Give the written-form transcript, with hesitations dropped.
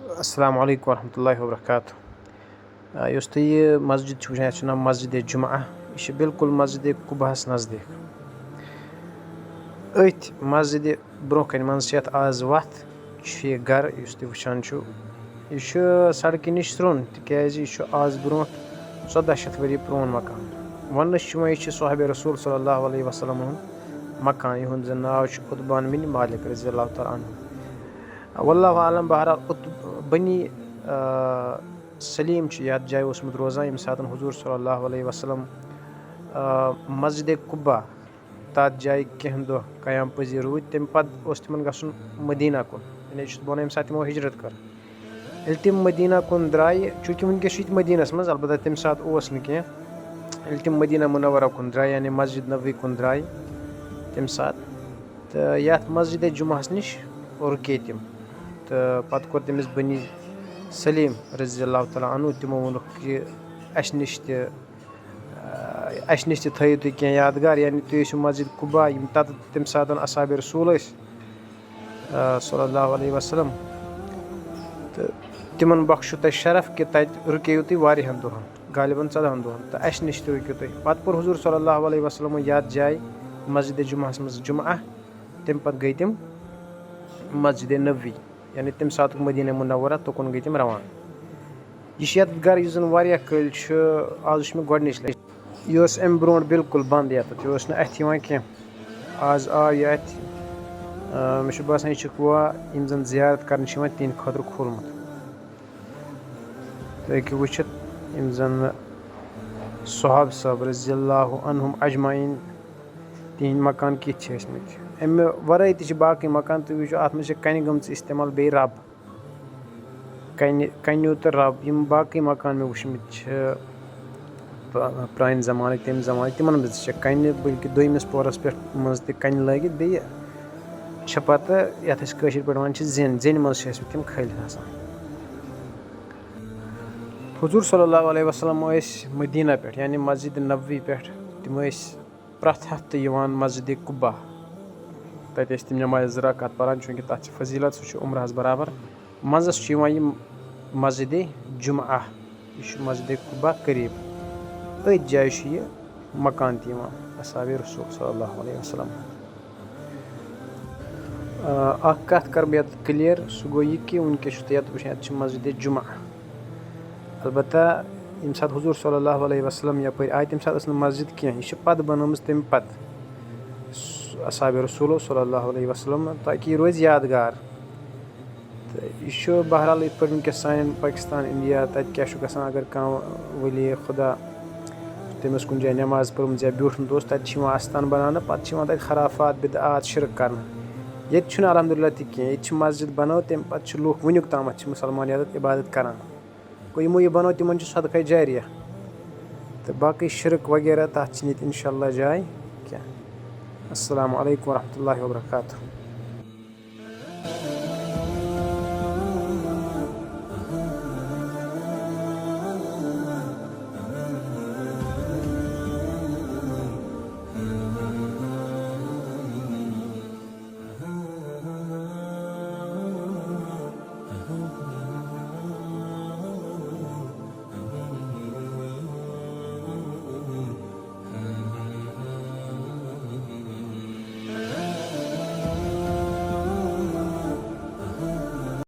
अस्सलामु अलैकुम वरहमतुल्लाहि वबरकातुहू। युस तुह यह मस्जिद वुचान यह नाम मस्जिद जुमा। यह बिल्कुल मस्जिद कुबाहस नज़दीक। अथ मस्जिद ब्रोह कन मज आज वत यह गर युस तुह वुचान यह सड़क नश स्रोन तिकाज यह आज ब्रोह 1400 वरी प्रोन मकान। वन यह साहिब रसूल सल्लल्लाहु अलैहि वसल्लम मकान यह जन नाव उतबान बिन मालिक रज़ी अल्लाह तआला अन्हु। वल्लाहु आलम। बहरहाल बनी सलीम यत जाय ओसमुत रोजान यम सात हुजूर सल्लल्लाहु अलैहि वसल्लम मस्जिद कुब्बा तथ जाय कह दो कयाम पजी रूद तम पद तिमन गसन मदीना कुन यानी बन यम सात तमो हिजरत कर। यदि तम मदीना कुन द्राय चूँकि वनकस मदीनस मज अलबत्ता तम सात कह तम मदीना मुनव्वरा कुन द्राय यानी मस्जिद नबवी कुन द्राय तम सात तो यथ मस्जिद जुमाहस नश रुके तम तो पत् कोर तमिस बनी सलीम रज़ी अल्लाह तआला अन्हु तिमो वोनुक कि अस नश थो तुह कह यादगार यानी तुह मस्जिद कुबा यम तम सात असहाब रसूल सल्लल्लाहु अलैहि वसल्लम तो तिमन बख्शु तह शरफ कि तत रुकेयु तुह वारियाहन दोहन गालिबन 14 दोहन तो अस नश तह रुकियो तुह। पत् पोर हुजूर सल्लल्लाहु अलैहि वसल्लम यत जाय मस्जिद जुमाहस मज जुमा तम पत् गई तम मस्जिद नबवी यानी तम सात मदीना मुनव्वरा तोकुन गई तम रवान। यह गर यह जन वारिया कल आज मे गोडनिच लट यह अम ब्रोह बिल्कुल बंद ये अथ कह आज आव यह अथ मे बासान यह यम जन जियारत कर तिहद खतर खोलमुत तुम हेकि वुचित यम जन सहाब साहब रज़ी अल्लाहु अन्हुम अजमाइन तिहद मकान कित अमे वराई तह बाकी मकान तुम वो अत मे कन गम इस्तेमाल बे रब कन्यु तो रब यम बाकी मकान मे वुचमित प्रान जमाने तम जमाने तिमन मज कन बल्कि दोयमिस पोरस पे मज कन लगित बे पत यथ कशर पे वन जिन जिन मज तम खलित आसान। हुजूर सल्लल्लाहु अलैहि वसल्लम मदीना पे यानी मस्जिद नबवी पे तम प्रथ हफ्ते मस्जिद कुब्बा तत तम नमाज रकात पारान चूँकि तथ फजीलत सह उम्रहस बराबर मजस यह मस्जिद जुमा यह मस्जिद कुब्बा करीब अत जाय यह मकान तह असहाब रसूल सल्लल्लाहु अलैहि वसल्लम। कत कर बह क्लियर सह गो यह कि वनकस वुचान मस्जिद जुमा अलबत्ता यम सात हुजूर सल्लल्लाहु अलैहि वसल्लम यपर आय तम सात मस्जिद कह यह पत बनमज तम पत असहाब रसूल सल्लल्लाहु अलैहि वसल्लम ताकि यह रोज यादगार। तो यह बहरहाल इत पे वनकस सान पाकिस्तान इंडिया तत क्या अगर कह वली खुदा तमस कुन जाय नमाज पर्मज या ब्यूठमुत तत आस्थान बनाना पत तत खराफात बिदआत शिरक कर ये अलहमदुलिल्लाह तह कह ये मस्जिद बनो तम पे लूख वनुक ताम मुसलमान इबादत करान गो यमो यह बनो तिमन सदका जारिया तो बाकी शिरक वगैरह तथ इंशाअल्लाह जाय क्या। अस्सलामु अलैकुम वरहमतुल्लाहि वबरकातुहू।